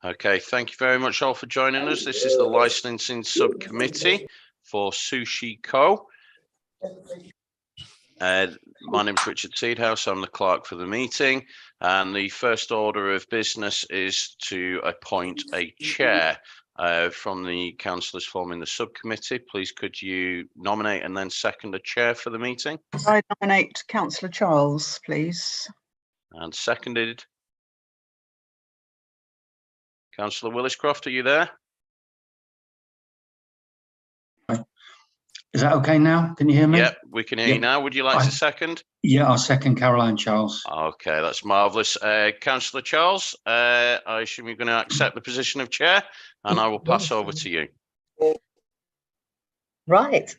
Okay, thank you very much all for joining us. This is the licensing subcommittee for Sushi Co. My name is Richard Seedhouse. I'm the clerk for the meeting, and the first order of business is to appoint a chair from the councillors forming the subcommittee. Please could you nominate and then second a chair for the meeting? I nominate Councillor Charles, please. And seconded. Councillor Williscroft, are you there? Is that okay now? Can you hear me? Yep, we can hear you now. Would you like to second? Yeah, I'll second Caroline Charles. Okay, that's marvellous. Councillor Charles, I assume you're going to accept the position of chair, and I will pass over to you. Right.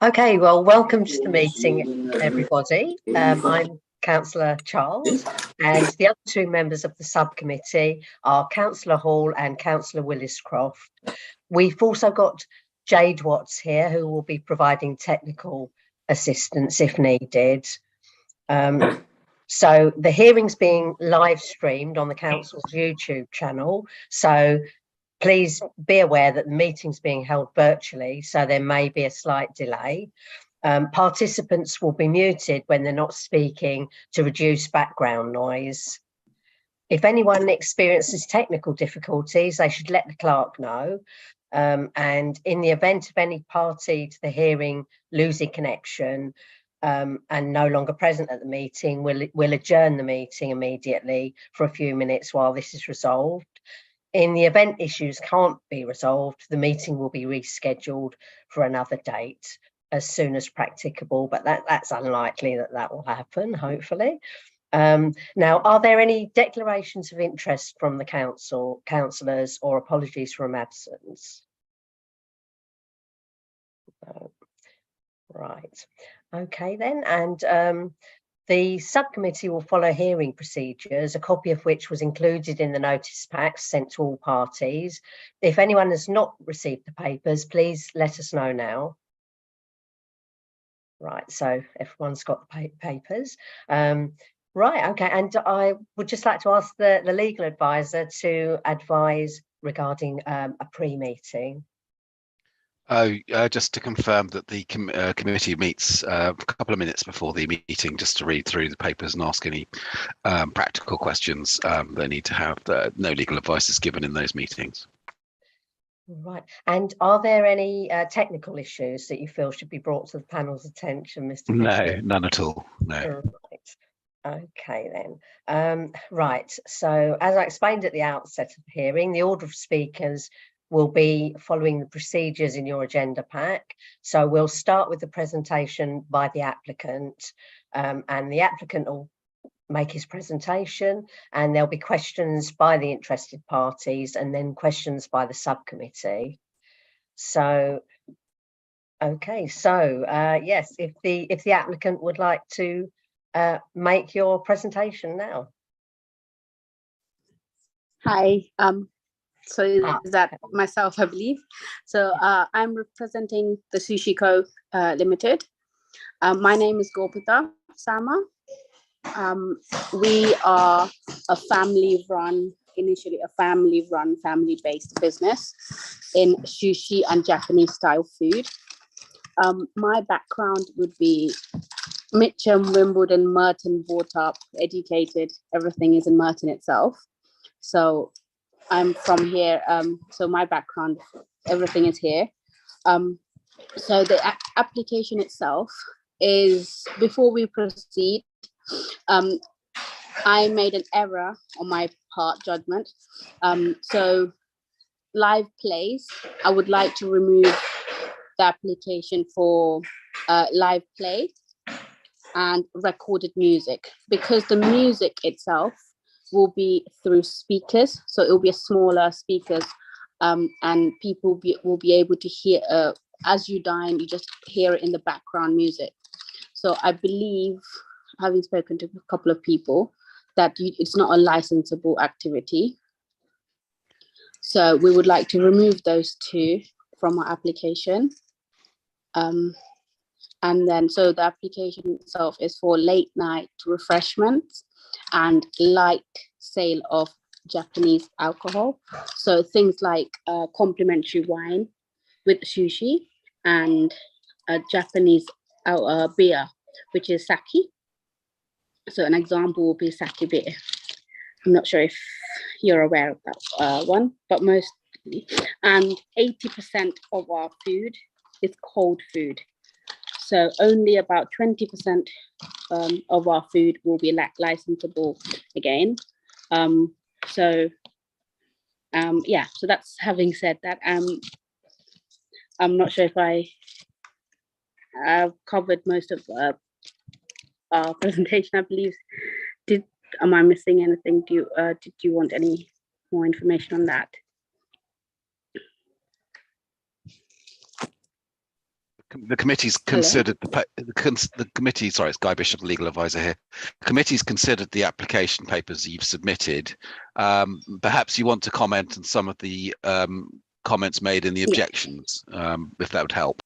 Okay, well, welcome to the meeting, everybody. I'm Councillor Charles, and the other two members of the subcommittee are Councillor Hall and Councillor Williscroft. We've also got Jade Watts here, who will be providing technical assistance if needed. So the hearing's being live streamed on the council's YouTube channel, so please be aware that the meeting's being held virtually, so there may be a slight delay. Participants will be muted when they're not speaking to reduce background noise. If anyone experiences technical difficulties, they should let the clerk know. And in the event of any party to the hearing losing connection and no longer present at the meeting, we'll adjourn the meeting immediately for a few minutes while this is resolved. In the event issues can't be resolved, the meeting will be rescheduled for another date as soon as practicable, but that's unlikely that will happen, hopefully. Now, are there any declarations of interest from the councillors, or apologies from absence? Right, okay then, and the subcommittee will follow hearing procedures, a copy of which was included in the notice packs sent to all parties. If anyone has not received the papers, please let us know now. Right, so everyone's got the papers. Right, okay, and I would just like to ask the legal advisor to advise regarding a pre-meeting. Just to confirm that the committee meets a couple of minutes before the meeting just to read through the papers and ask any practical questions they need to have. No legal advice is given in those meetings. Right, and are there any technical issues that you feel should be brought to the panel's attention, Mr. Fisher? No, none at all, no. Right. Okay then, right, so as I explained at the outset of the hearing, the order of speakers will be following the procedures in your agenda pack. So we'll start with the presentation by the applicant, and the applicant will make his presentation, and there'll be questions by the interested parties and then questions by the subcommittee. So, okay, so yes, if the applicant would like to make your presentation now. Hi, so is that myself, I believe. So I'm representing the Sushi Co Limited. My name is Gopita Sama. We are a family-run, initially a family-run, family-based business in sushi and Japanese style food. My background would be Mitcham, Wimbledon, Merton, brought up, educated, everything is in Merton itself. So I'm from here, so my background, everything is here. So the application itself is, before we proceed, I made an error on my part, judgment. So live plays, I would like to remove the application for live play and recorded music, because the music itself will be through speakers, so it will be a smaller speakers, and people will be able to hear, as you dine, you just hear it in the background music. So I believe, having spoken to a couple of people, that it's not a licensable activity. So we would like to remove those two from our application. And then, so the application itself is for late night refreshments and light sale of Japanese alcohol. So things like complimentary wine with sushi and a Japanese beer, which is sake. So an example will be sake beer. I'm not sure if you're aware of that one, but mostly. And 80% of our food is cold food. So only about 20% of our food will be licensable again. So that's, having said that, I'm not sure if I've covered most of our presentation, I believe. Am I missing anything? Did you want any more information on that? The committee's considered the committee. Sorry, it's Guy Bishop, legal advisor here. The committee's considered the application papers you've submitted. Perhaps you want to comment on some of the comments made in the objections, if that would help.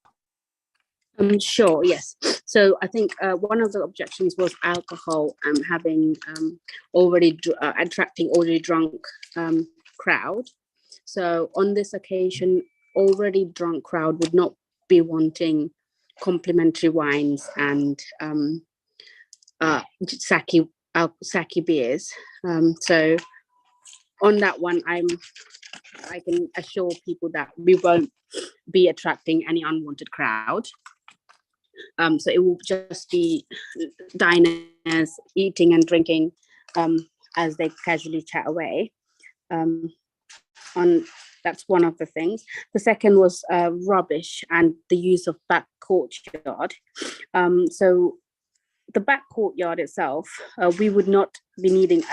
Sure, yes. So I think one of the objections was alcohol having attracting already drunk crowd. So on this occasion, already drunk crowd would not be wanting complimentary wines and sake beers. So on that one, I can assure people that we won't be attracting any unwanted crowd. So it will just be diners eating and drinking as they casually chat away. That's one of the things. The second was rubbish and the use of back courtyard. So the back courtyard itself, we would not be needing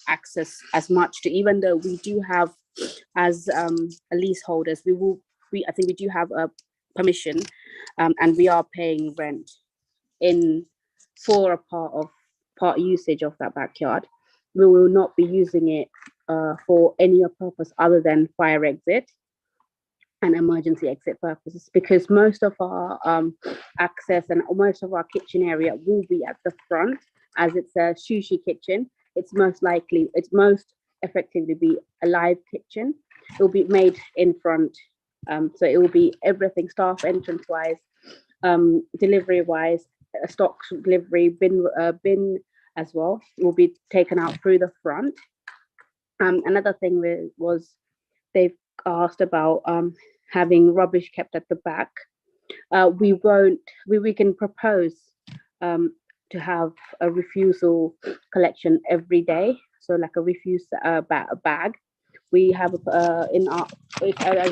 access as much to, even though we do have, as leaseholders, I think we do have a permission, and we are paying rent for a part usage of that backyard. We will not be using it for any purpose other than fire exit and emergency exit purposes, because most of our access and most of our kitchen area will be at the front. As it's a sushi kitchen, it's most effectively be a live kitchen. It will be made in front. So it will be everything, staff entrance wise, delivery wise, stock delivery, bin as well, will be taken out through the front. Another thing was they've asked about having rubbish kept at the back. We can propose to have a refusal collection every day. So like a refuse bag. We have as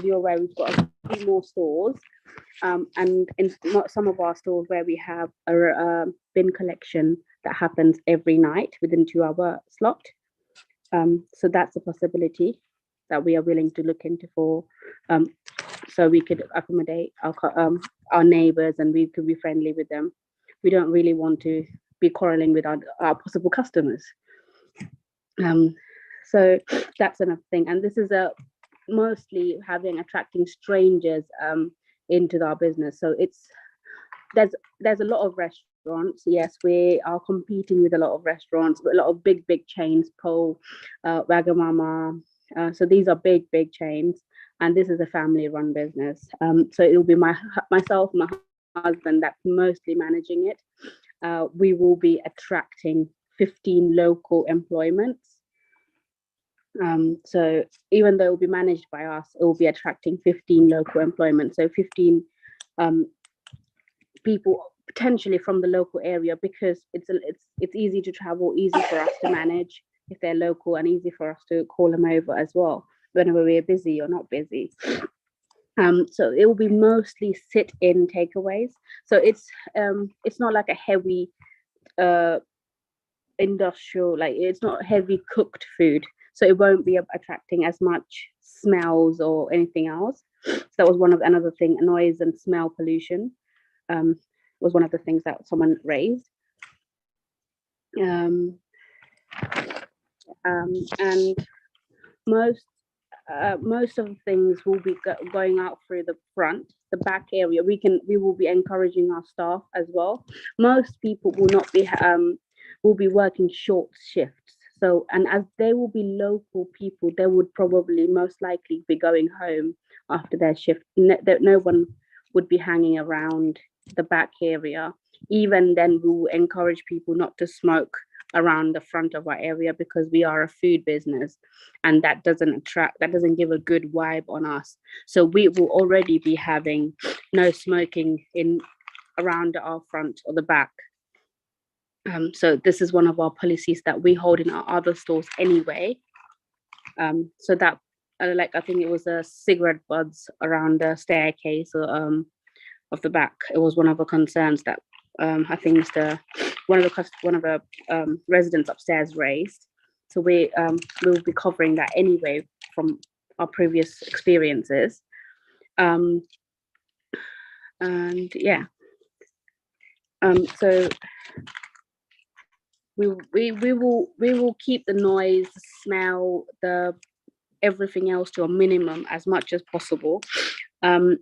you're aware, we've got a few more stores, and in some of our stores where we have a bin collection that happens every night within 2-hour slot. So that's a possibility that we are willing to look into for, so we could accommodate our neighbours and we could be friendly with them. We don't really want to be quarrelling with our possible customers. So that's another thing, and this is mostly attracting strangers into our business. So there's a lot of restaurants. Yes, we are competing with a lot of restaurants, but a lot of big chains, Po, Wagamama. So these are big chains, and this is a family-run business. So it will be myself, my husband, that's mostly managing it. We will be attracting 15 local employments. So even though it will be managed by us, it will be attracting 15 local employment. So 15 people potentially from the local area, because it's easy to travel, easy for us to manage if they're local, and easy for us to call them over as well whenever we're busy or not busy. So it will be mostly sit-in takeaways. So it's not like a heavy industrial, like it's not heavy cooked food. So it won't be attracting as much smells or anything else. So that was another thing, noise and smell pollution was one of the things that someone raised. And most of the things will be going out through the front, the back area. We will be encouraging our staff as well. Most people will not be will be working short shifts. So, and as they will be local people, they would probably most likely be going home after their shift. No one would be hanging around the back area. Even then, we will encourage people not to smoke around the front of our area because we are a food business, and that doesn't give a good vibe on us. So we will already be having no smoking in around our front or the back. So this is one of our policies that we hold in our other stores anyway. So that like, I think it was a cigarette butts around the staircase or of the back. It was one of the concerns that I think one of the residents upstairs raised. So we will be covering that anyway from our previous experiences. And yeah, so we will keep the noise, smell, everything else to a minimum as much as possible. And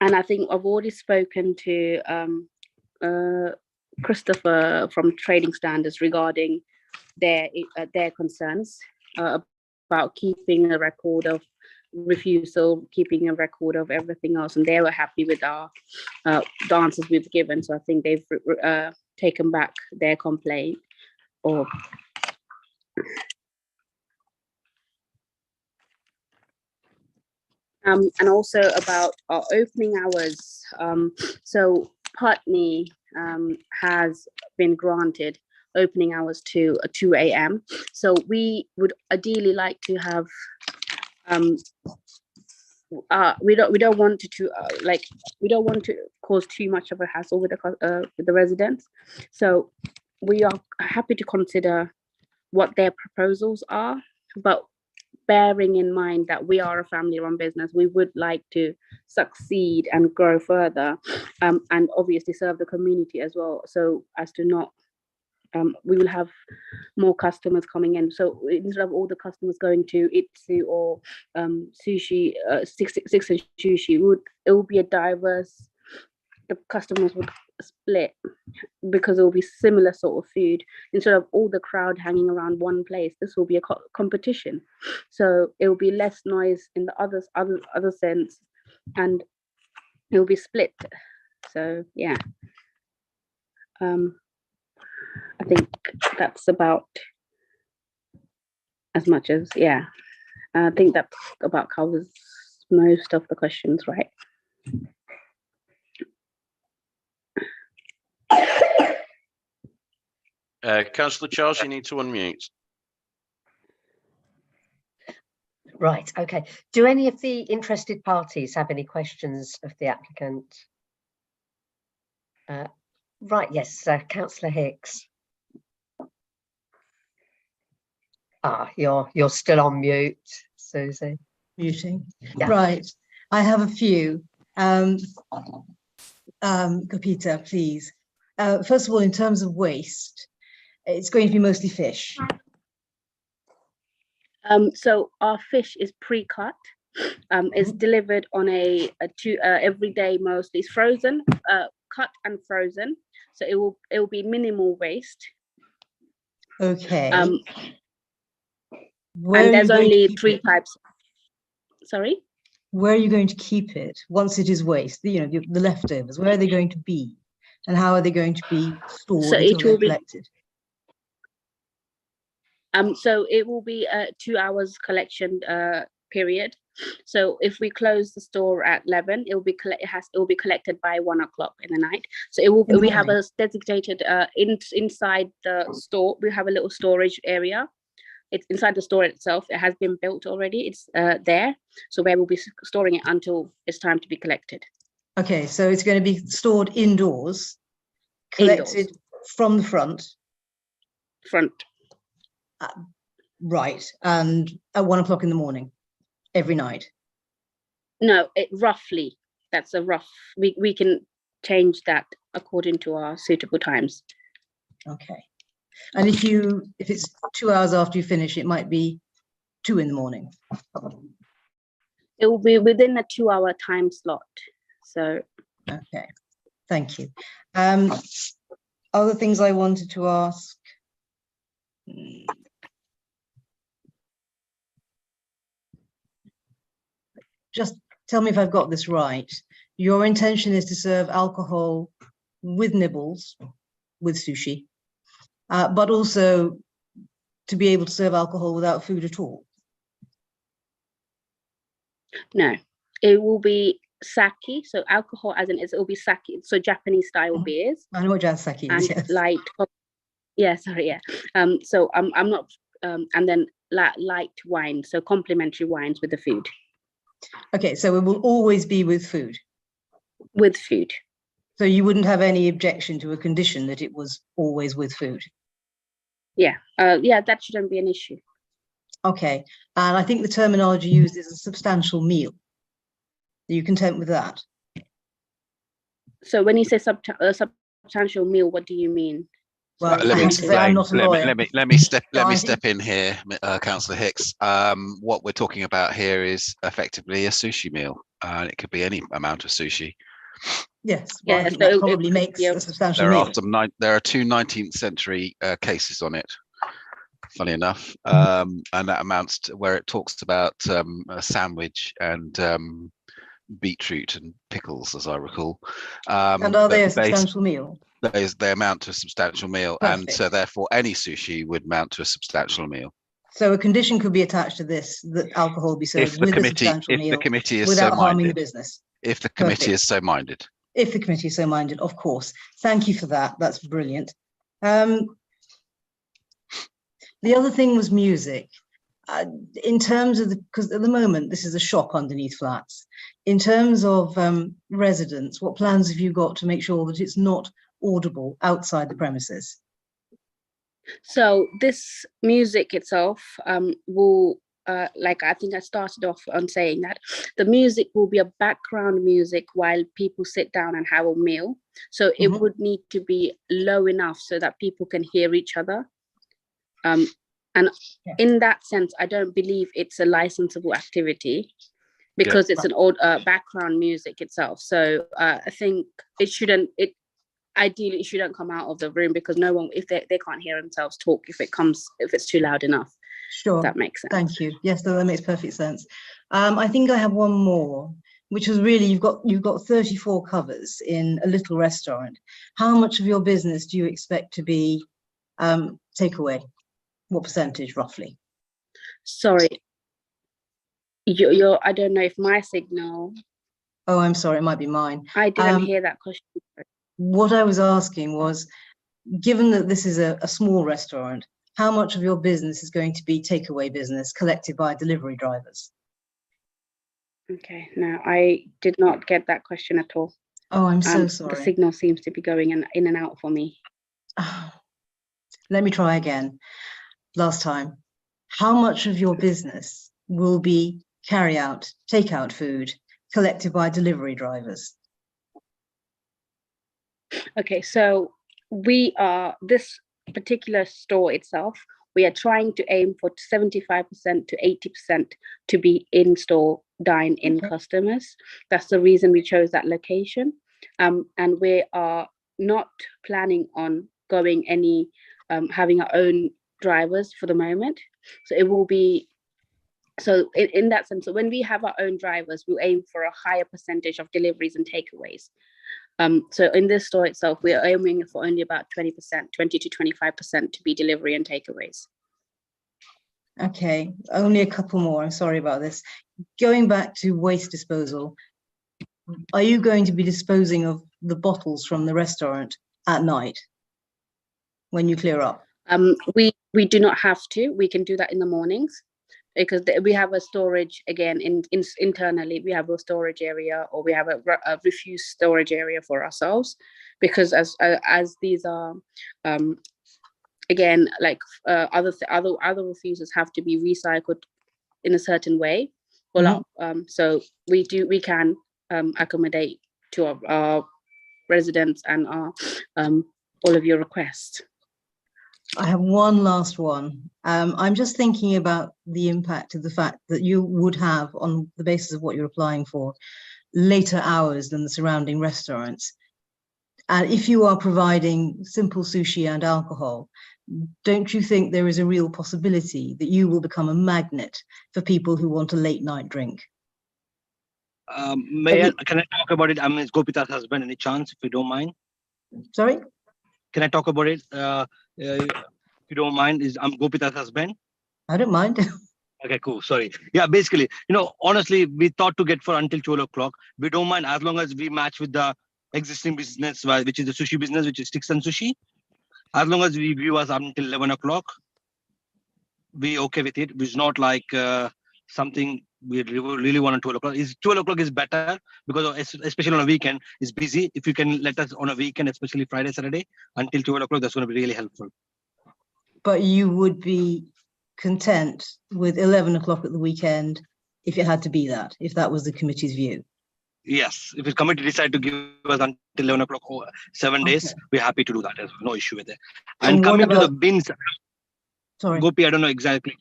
I think I've already spoken to Christopher from Trading Standards regarding their concerns about keeping a record of refusal, keeping a record of everything else, and they were happy with the answers we've given. So I think they've taken back their complaint. And also about our opening hours. So Putney has been granted opening hours to 2 a.m. So we would ideally like to have we don't want to cause too much of a hassle with the residents. So we are happy to consider what their proposals are, but bearing in mind that we are a family-run business, we would like to succeed and grow further, and obviously serve the community as well. So as to not, we will have more customers coming in. So instead of all the customers going to Itsu or Sushi, Six and Sushi, it would be a diverse. The customers would split because it will be similar sort of food. Instead of all the crowd hanging around one place, this will be a competition. So it will be less noise in the other sense, and it will be split. So yeah, I think that's about as much as, yeah. I think that about covers most of the questions, right? Councillor Charles, you need to unmute. Right, okay. Do any of the interested parties have any questions of the applicant? Right, yes, Councillor Hicks. You're still on mute, Susie. Muting. Yeah. Right. I have a few. Kapita, please. First of all, in terms of waste, it's going to be mostly fish. So our fish is pre-cut. It's delivered on every day mostly. It's frozen, cut and frozen. So it will be minimal waste. Okay. And there's only 3 types. Sorry? Where are you going to keep it once it is waste? The leftovers. Where are they going to be, and how are they going to be stored until they're collected? So it will be a 2 hours collection period. So if we close the store at 11, it will be collected by 1 o'clock in the night. So we have a designated inside the store. We have a little storage area. It's inside the store itself. It has been built already. It's there. So where we'll be storing it until it's time to be collected. Okay, so it's going to be stored indoors, collected from the front. Right, and at 1 o'clock in the morning, every night. No, roughly. That's a rough. We can change that according to our suitable times. Okay, and if it's 2 hours after you finish, it might be 2 in the morning. It will be within a 2 hour time slot. So. Okay, thank you. Other things I wanted to ask. just tell me if I've got this right. Your intention is to serve alcohol with nibbles, with sushi, but also to be able to serve alcohol without food at all? No, it will be sake. So alcohol, as in it will be sake. So Japanese style beers. I know what jazz sake is. And yes. light. Yeah, sorry. Yeah. So I'm not. And then light wine. So complimentary wines with the food. Okay, so it will always be with food. With food. So you wouldn't have any objection to a condition that it was always with food? Yeah. Yeah, that shouldn't be an issue. Okay. And I think the terminology used is a substantial meal. Are you content with that? So when you say substantial meal, what do you mean? Well, let me explain. I'm not a lawyer. Let me step in here, Councillor Hicks. What we're talking about here is effectively a sushi meal, and it could be any amount of sushi. Yes, well, I think that probably makes a substantial meal. There are two 19th century cases on it, funny enough, and that amounts to where it talks about a sandwich and beetroot and pickles, as I recall. And are they a substantial meal? They amount to a substantial meal. Perfect. And so therefore any sushi would amount to a substantial meal. So a condition could be attached to this, that alcohol be served with a substantial meal, if the committee is without so harming minded. the business. If the committee is so minded. If the committee is so minded, of course. Thank you for that. That's brilliant. The other thing was music. In terms of because at the moment this is a shop underneath flats. In terms of residents, what plans have you got to make sure that it's not audible outside the premises? So this music itself will, like I think I started off on saying that the music will be a background music while people sit down and have a meal. So it would need to be low enough so that people can hear each other. And in that sense, I don't believe it's a licensable activity because it's an old background music itself. So I think ideally it shouldn't come out of the room because no one, if they can't hear themselves talk, if it's too loud enough. Sure. That makes sense. Thank you. Yes, that makes perfect sense. I think I have one more, which was really, you've got 34 covers in a little restaurant. How much of your business do you expect to be takeaway? What percentage roughly? Sorry, I don't know if my signal. Oh, I'm sorry, it might be mine. I didn't hear that question. What I was asking was, given that this is a small restaurant, how much of your business is going to be takeaway business collected by delivery drivers? Okay, no, I did not get that question at all. Oh, I'm so sorry. The signal seems to be going in and out for me. Let me try again. Last time, how much of your business will be takeout food collected by delivery drivers? Okay, so this particular store itself, we are trying to aim for 75% to 80% to be in-store dine-in customers. That's the reason we chose that location. And we are not planning on going having our own drivers for the moment. So it will be, so in that sense, so when we have our own drivers, we'll aim for a higher percentage of deliveries and takeaways. So in this store itself, we are aiming for only about 20% to 25% to be delivery and takeaways. Okay, only a couple more. I'm sorry about this. Going back to waste disposal, are you going to be disposing of the bottles from the restaurant at night when you clear up? We do not have to. We can do that in the mornings because we have a storage again internally. We have a storage area, or we have a refuse storage area for ourselves, because as these are again, like other refusers have to be recycled in a certain way. Well, so we can accommodate to our residents and our all of your requests. I have one last one. I'm just thinking about the impact of the fact that you would have, on the basis of what you're applying for, later hours than the surrounding restaurants. And if you are providing simple sushi and alcohol, don't you think there is a real possibility that you will become a magnet for people who want a late night drink? Can I talk about it? I'm Gopita's husband. Any chance, if you don't mind? Sorry? Can I talk about it? If you don't mind, I'm Gopita's husband. I don't mind. Okay, cool. Sorry. Yeah, basically, honestly, we thought to get for until 12 o'clock. We don't mind as long as we match with the existing business, which is the sushi business, which is Sticks and Sushi. As long as we view us until 11 o'clock, we okay with it. It's not like something we really want on 12 o'clock. 12 o'clock is better because especially on a weekend, it's busy. If you can let us on a weekend, especially Friday, Saturday, until 12 o'clock, that's going to be really helpful. But you would be content with 11 o'clock at the weekend if it had to be that, if that was the committee's view? Yes, if the committee decide to give us until 11 o'clock or 7 days, we're happy to do that as well. No issue with it. And coming to the bins, sorry, Gopi, I don't know exactly.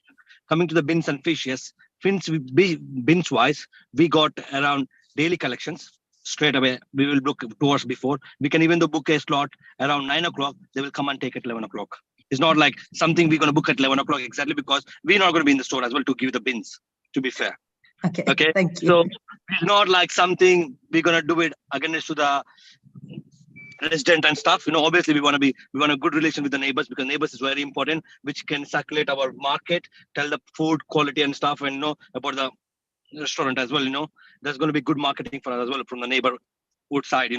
Coming to the bins and fish, yes. Bins wise, we got around daily collections straight away. We will book 2 hours before. We can even book a slot around 9 o'clock. They will come and take at 11 o'clock. It's not like something we're going to book at 11 o'clock exactly because we're not going to be in the store as well to give the bins, to be fair. Okay. Thank you. So it's not like something we're going to do it against to the resident and stuff. Obviously we want a good relation with the neighbors because neighbors is very important, which can circulate our market, tell the food quality and stuff, and about the restaurant as well. There's going to be good marketing for us as well from the neighborhood side,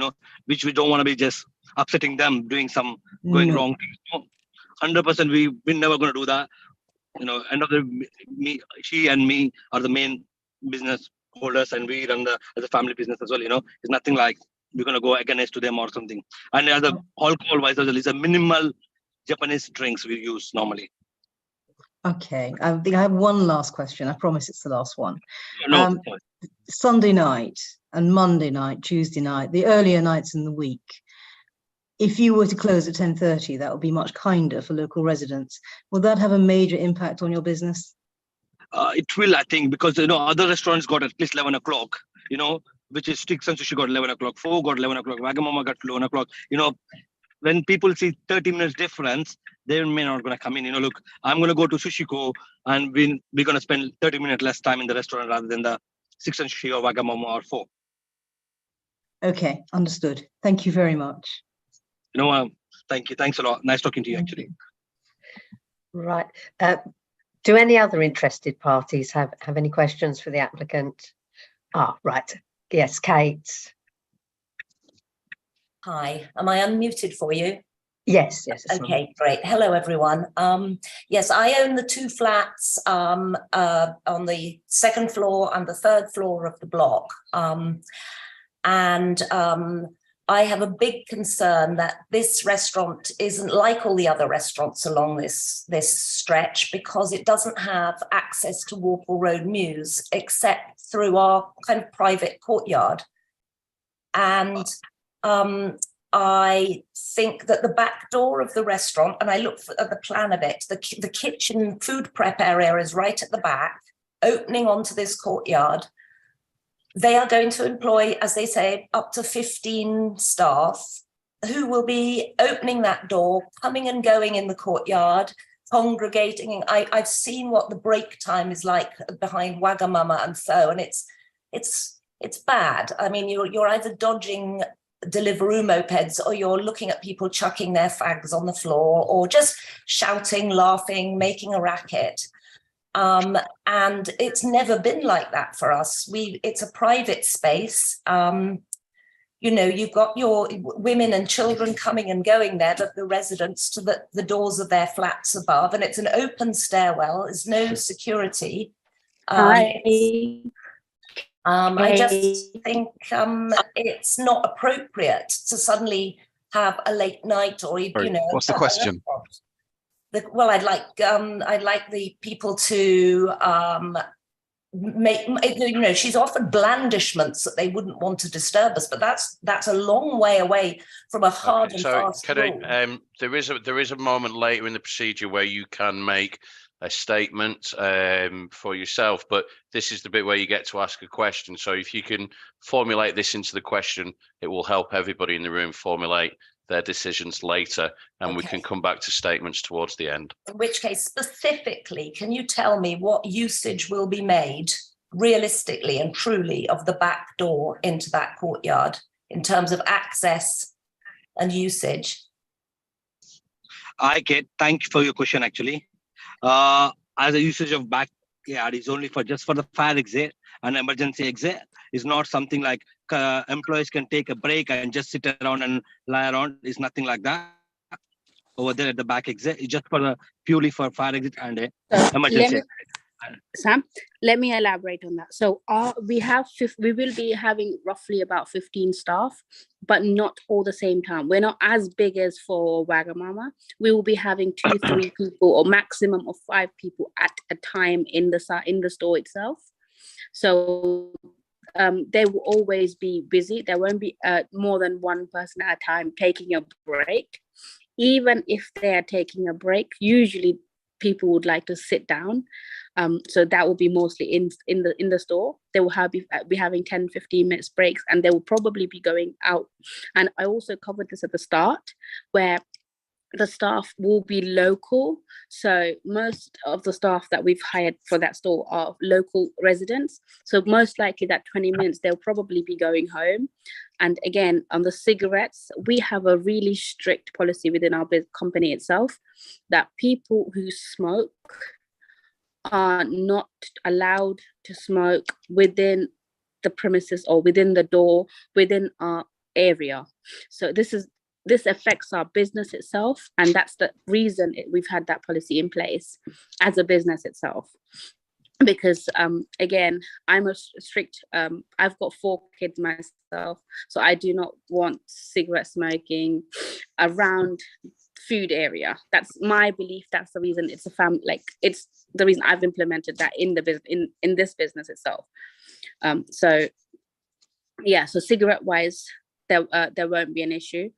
which we don't want to be just upsetting them, doing some going wrong things. 100% we're never going to do that. End of she and me are the main business holders, and we run as a family business as well. It's nothing like we're going to go against to them or something. And as a alcohol wise, there is a minimal Japanese drinks we use normally. Okay, I think I have one last question. I promise it's the last one. No, Sunday night and Monday night, Tuesday night, the earlier nights in the week, if you were to close at 10:30, that would be much kinder for local residents. Will that have a major impact on your business? It will, I think, because other restaurants got at least 11 o'clock, which is Sticks and Sushi got 11 o'clock, 4 got 11 o'clock, Wagamama got 11 o'clock. When people see 30 minutes difference, they may not going to come in. Look, I'm going to go to Sushi Co and we're going to spend 30 minutes less time in the restaurant rather than the Sticks and Sushi or Wagamama or 4. Okay, understood. Thank you very much. Thank you. Thanks a lot. Nice talking to you, actually. Right. Do any other interested parties have any questions for the applicant? Right. Yes, Kate. Hi, am I unmuted for you? Yes. Okay, great. Hello, everyone. Yes, I own the 2 flats on the 2nd floor and the 3rd floor of the block. I have a big concern that this restaurant isn't like all the other restaurants along this stretch because it doesn't have access to Warple Road Mews except through our kind of private courtyard. And I think that the back door of the restaurant, and I looked at the plan of it, the kitchen food prep area is right at the back, opening onto this courtyard. They are going to employ, as they say, up to 15 staff who will be opening that door, coming and going in the courtyard, congregating. I've seen what the break time is like behind Wagamama and so, and it's bad. I mean, you're either dodging Deliveroo mopeds or you're looking at people chucking their fags on the floor or just shouting, laughing, making a racket. And it's never been like that for us. It's a private space. You've got your women and children coming and going there, but the residents to the doors of their flats above, and it's an open stairwell. There's no security. I just think it's not appropriate to suddenly have a late night or What's the question? Well, I'd like the people to make, she's offered blandishments that they wouldn't want to disturb us, but that's a long way away from a hard and fast rule. There is a moment later in the procedure where you can make a statement for yourself, but this is the bit where you get to ask a question. So if you can formulate this into the question, it will help everybody in the room formulate their decisions later, and we can come back to statements towards the end. In which case, specifically, can you tell me what usage will be made realistically and truly of the back door into that courtyard in terms of access and usage? Thank you for your question. Actually, as a usage of backyard is only for just for the fire exit and emergency exit. Is not something like employees can take a break and just sit around and lie around. It's nothing like that. Over there at the back exit, it's just for the purely for fire exit and emergency. Sam, let me elaborate on that. So we will be having roughly about 15 staff, but not all the same time. We're not as big as for Wagamama. We will be having 2-3 people or maximum of 5 people at a time in the store itself. So they will always be busy. There won't be more than one person at a time taking a break. Even if they are taking a break, usually people would like to sit down. So that will be mostly in the store. They will be having 10-15 minutes breaks, and they will probably be going out. And I also covered this at the start, where the staff will be local. So most of the staff that we've hired for that store are local residents. So most likely that 20 minutes, they'll probably be going home. And again, on the cigarettes, we have a really strict policy within our company itself that people who smoke are not allowed to smoke within the premises or within the door, within our area. So this affects our business itself, and that's the reason we've had that policy in place as a business itself. Because again, I'm a strict, I've got 4 kids myself, so I do not want cigarette smoking around food area. That's my belief. That's the reason it's a family, like it's the reason I've implemented that in the business, in this business itself. So yeah, so cigarette wise, there won't be an issue.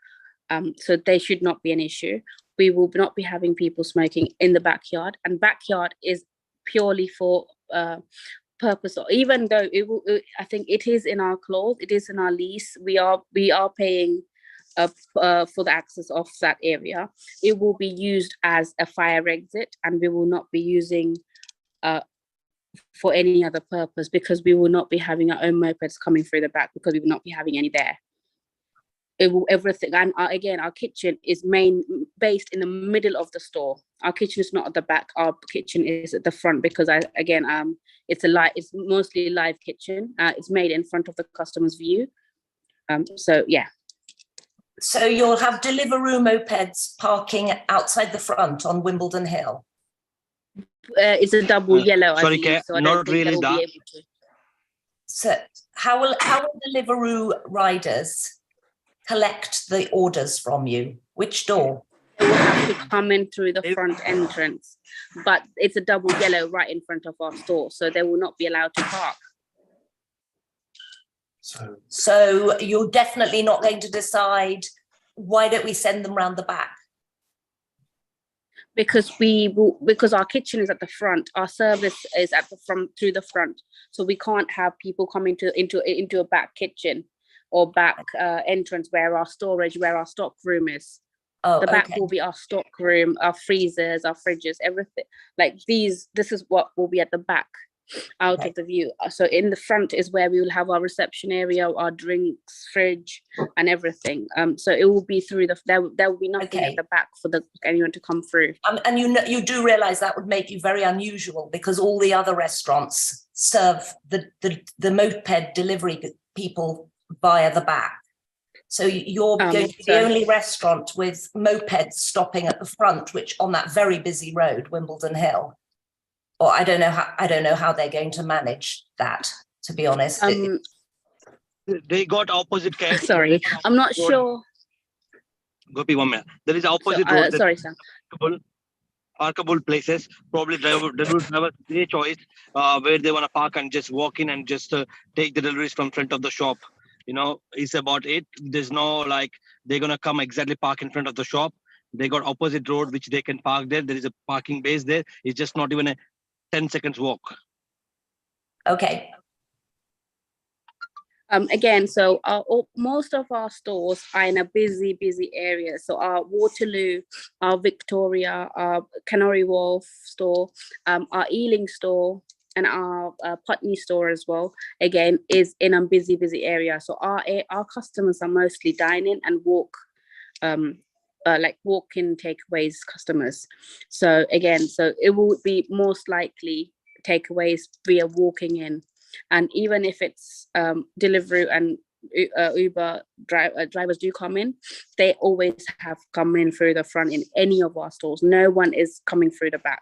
So they should not be an issue. We will not be having people smoking in the backyard, and backyard is purely for purpose, or even though I think it is in our clause, it is in our lease, we are paying for the access of that area. It will be used as a fire exit, and we will not be using for any other purpose, because we will not be having our own mopeds coming through the back, because we will not be having any there. It will everything, and again, our kitchen is based in the middle of the store. Our kitchen is not at the back. Our kitchen is at the front, because it's mostly live kitchen. It's made in front of the customer's view. So yeah. So you'll have Deliveroo mopeds parking outside the front on Wimbledon Hill? It's a double yellow. Sorry, so I not really that. So how will Deliveroo riders collect the orders from you? Which door? They will have to come in through the front entrance, but it's a double yellow right in front of our store, so they will not be allowed to park. So you're definitely not going to decide, why don't we send them round the back? Because our kitchen is at the front, our service is at the front, through the front, so we can't have people coming into a back kitchen or back entrance where our stock room is. The back will be our stock room, our freezers, our fridges, everything. Like this is what will be at the back, out of the view. So in the front is where we will have our reception area, our drinks, fridge, and everything. So it will be through there will be nothing at the back for anyone to come through. And you do realise that would make you very unusual, because all the other restaurants serve the moped delivery people via the back. So you're going to be the only restaurant with mopeds stopping at the front, which on that very busy road, Wimbledon Hill. Or I don't know how they're going to manage that, to be honest. They got opposite case. Sorry, I'm not sure. Gopi, 1 minute. There is opposite road. Sorry, Sam. Parkable places. Probably they would have a choice where they want to park and just walk in and just take the deliveries from front of the shop. You know, it's about it. There's no like they're gonna come exactly park in front of the shop. They got opposite road which they can park there. There is a parking base there. It's just not even a 10 seconds walk. Okay. Again, so most of our stores are in a busy area. So our Waterloo, our Victoria, our Canary Wharf store, our Ealing store, and our Putney store as well, again, is in a busy area. So our customers are mostly dine-in and like walk-in takeaways customers. So again, so it will be most likely takeaways via walking in, and even if it's delivery and Uber drivers do come in, they always have come in through the front in any of our stores. No one is coming through the back.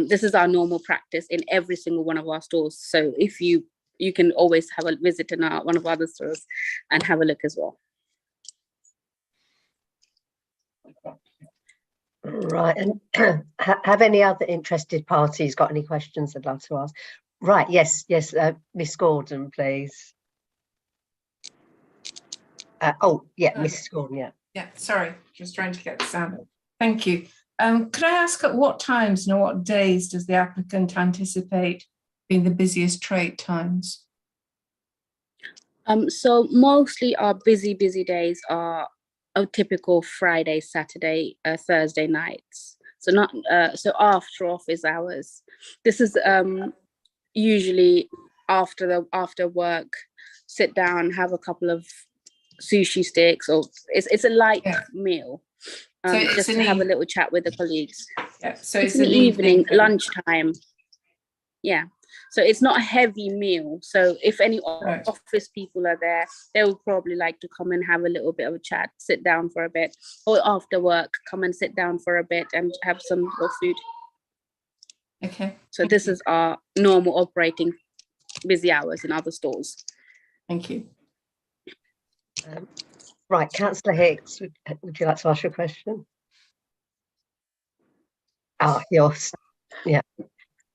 This is our normal practice in every single one of our stores. So if you can always have a visit in one of our other stores and have a look as well. Right, and have any other interested parties got any questions they'd like to ask? Right, yes, Miss Gordon, please. Oh, yeah, Mrs. Gordon, yeah. Yeah, sorry, just trying to get the sound. Thank you. Could I ask at what times and what days does the applicant anticipate being the busiest trade times? So mostly our busy days are a typical Friday, Saturday, Thursday nights. So not so after office hours. This is usually after work, sit down, have a couple of sushi sticks, or it's a light meal. So just to have a little chat with the colleagues. Yeah, so it's an evening lunchtime. Yeah, so it's not a heavy meal. So if any office people are there, they will probably like to come and have a little bit of a chat, sit down for a bit, or after work, come and sit down for a bit and have some more food. Okay. So this is our normal operating busy hours in other stores. Thank you. Right, Councillor Hicks, would you like to ask your question? Yours. Yeah.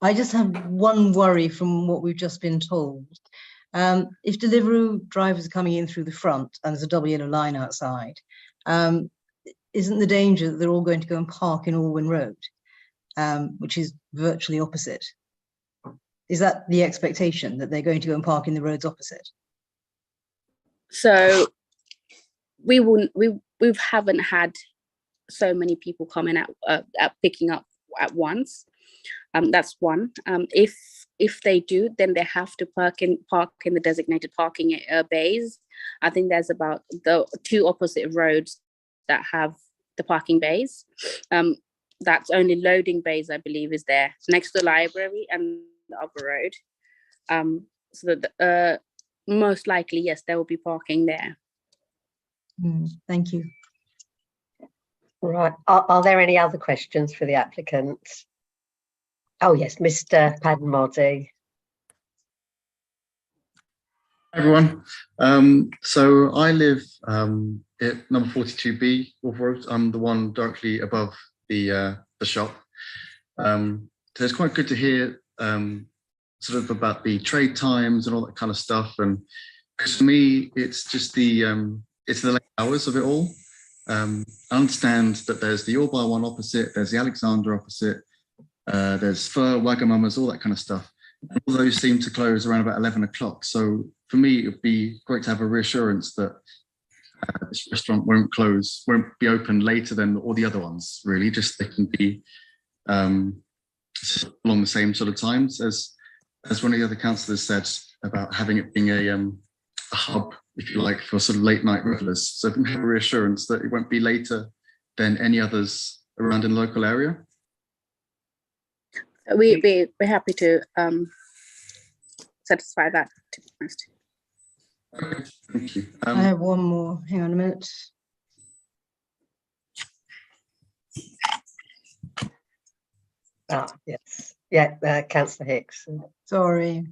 I just have one worry from what we've just been told. If Deliveroo drivers are coming in through the front and there's a double yellow line outside, isn't the danger that they're all going to go and park in Alwyn Road, which is virtually opposite? Is that the expectation, that they're going to go and park in the roads opposite? So we haven't had so many people coming out picking up at once. That's one. If they do, then they have to park in the designated parking bays. I think there's about the two opposite roads that have the parking bays. That's only loading bays, I believe, is there next to the library and the other road. So that most likely, yes, there will be parking there. Thank you. Right. Are there any other questions for the applicant? Oh, yes, Mr. Padmody. Hi, everyone. So I live at number 42B, Wolf Road. I'm the one directly above the shop. So it's quite good to hear sort of about the trade times and all that kind of stuff. And because for me, it's just the late hours of it all. I understand that there's the All by One opposite, there's the Alexander opposite, there's Fur, Wagamama's, all that kind of stuff. And all those seem to close around about 11 o'clock. So for me, it would be great to have a reassurance that this restaurant won't be open later than all the other ones, really. Just they can be along the same sort of times as one of the other councillors said about having it being a hub, if you like, for sort of late night revelers. So if we have a reassurance that it won't be later than any others around in the local area. We're happy to satisfy that, to be honest. Okay, thank you. I have one more. Hang on a minute. Yes. Yeah, Councillor Hicks. Sorry.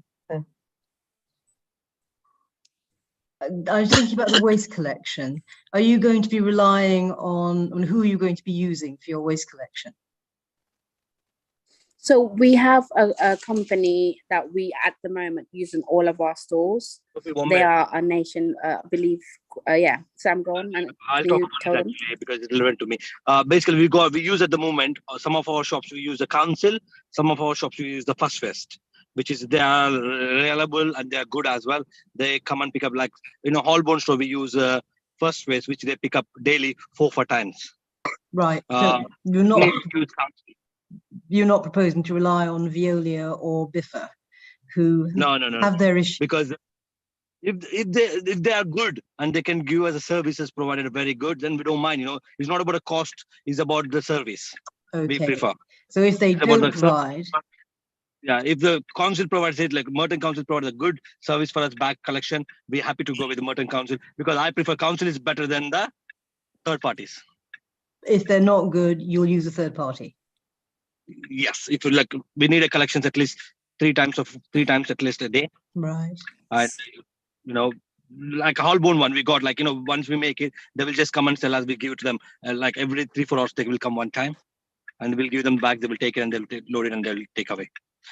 I was thinking about the waste collection. Are you going to be relying on who are you going to be using for your waste collection? So we have a company that we at the moment use in all of our stores. They are a nation, I believe. Sam, go on. And I'll talk about that because it's relevant to me. Basically, we use at the moment, some of our shops we use the council, some of our shops we use the First Fest, which is they are reliable and they are good as well. They come and pick up, like Holborn store we use First Fest, which they pick up daily 4 times. Right. So you're not. you're not proposing to rely on Veolia or Biffa, who No. have their issues. Because if they are good and they can give us a services provided very good, then we don't mind. It's not about the cost; it's about the service. We Okay. prefer. So if they It's about don't the provide, Yeah, if the council provides it, like Merton Council provides a good service for us back collection, we're happy to go with the Merton Council, because I prefer council is better than the third parties. if they're not good, you'll use a third party. Yes, if you like, we need a collections at least three times at least a day. Right. And like a Holborn one, we got once we make it, they will just come and sell us. We give it to them like every 3-4 hours. They will come one time, and we'll give them back. They will take it and they'll load it and they'll take away.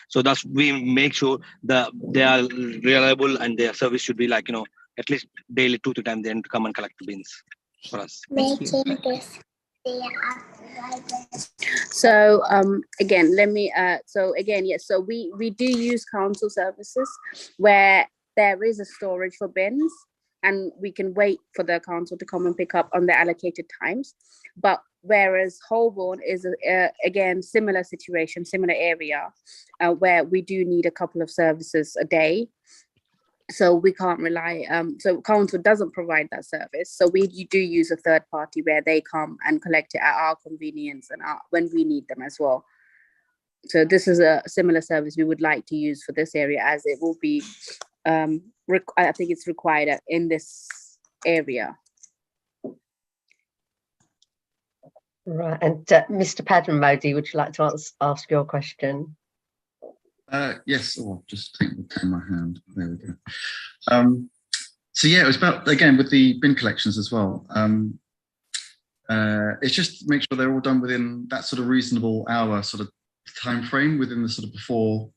So that's we make sure that they are reliable and their service should be at least daily 2-3 times then to come and collect the bins for us. So again, let me yes, so we do use council services where there is a storage for bins and we can wait for the council to come and pick up on the allocated times. But whereas Holborn is again similar situation, similar area where we do need a couple of services a day. So we can't rely, so council doesn't provide that service. So we do use a third party where they come and collect it at our convenience and when we need them as well. So this is a similar service we would like to use for this area, as it will be, I think it's required in this area. Right, and Mr. Padman Modi, would you like to ask your question? Yes, just take the pen in my hand. There we go. So yeah, it was about, again, with the bin collections as well. It's just to make sure they're all done within that sort of reasonable hour sort of time frame, within the sort of before